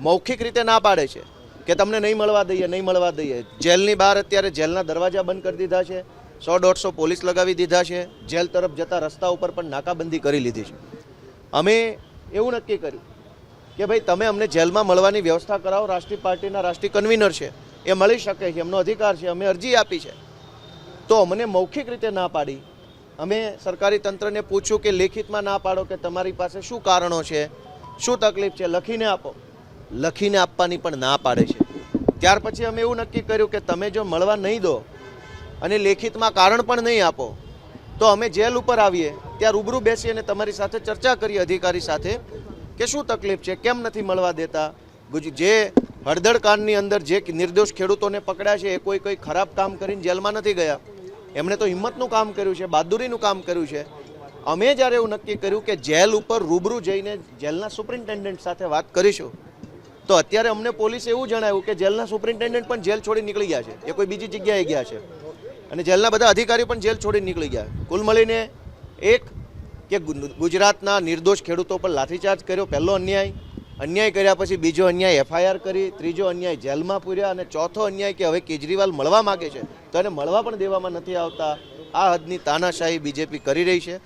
મૌખિક રીતે ના પાડે છે કે તમને નહીં મળવા દઈએ. જેલની બહાર અત્યારે જેલના દરવાજા બંધ કરી દીધા છે, 100-150 પોલીસ લગાવી દીધા છે, જેલ તરફ જતા રસ્તા ઉપર પણ નાકાબંધી કરી લીધી છે. અમે એવું નક્કી કર્યું કે ભાઈ તમે અમને જેલમાં મળવાની વ્યવસ્થા કરાવો. રાષ્ટ્રીય પાર્ટીના રાષ્ટ્રીય કન્વીનર છે, એ મળી શકે છે, એમનો અધિકાર છે. અમે અરજી આપી છે તો અમને મૌખિક રીતે ના પાડી. અમે સરકારી તંત્રને પૂછ્યું કે લેખિતમાં ના પાડો કે તમારી પાસે શું કારણો છે, શું તકલીફ છે, લખીને આપો. લખીને આપવાની પણ ના પાડે છે. ત્યાર પછી અમે એવું નક્કી કર્યું કે તમે જો મળવા નહીં દો અને લેખિતમાં કારણ પણ નહીં આપો તો અમે જેલ ઉપર આવીએ, ત્યાં રૂબરૂ બેસી અને તમારી સાથે ચર્ચા કરીએ અધિકારી સાથે કે શું તકલીફ છે, કેમ નથી મળવા દેતા. જે હળદળ કાંડની અંદર જે નિર્દોષ ખેડૂતોને પકડ્યા છે એ કોઈ ખરાબ કામ કરીને જેલમાં નથી ગયા. એમણે તો હિંમતનું કામ કર્યું છે, બહાદુરીનું કામ કર્યું છે. અમે જ્યારે એવું નક્કી કર્યું કે જેલ ઉપર રૂબરૂ જઈને જેલના સુપ્રિન્ટેન્ડન્ટ સાથે વાત કરીશું તો અત્યારે અમને પોલીસે એવું જણાવ્યું કે જેલના સુપ્રિન્ટેન્ડન્ટ પણ જેલ છોડી નીકળી ગયા છે, એ કોઈ બીજી જગ્યાએ ગયા છે અને જેલના બધા અધિકારીઓ પણ જેલ છોડી નીકળી ગયા. કુલ મળીને એક કે ગુજરાતના નિર્દોષ ખેડૂતો પર લાઠીચાર્જ કર્યો, પહેલો અન્યાય કર્યા પછી બીજો અન્યાય FIR કરી, ત્રીજો અન્યાય જેલમાં પૂર્યા અને ચોથો અન્યાય કે હવે કેજરીવાલ મળવા માગે છે તો એને મળવા પણ દેવામાં નથી આવતા. આ હદની તાનાશાહી બીજેપી કરી રહી છે.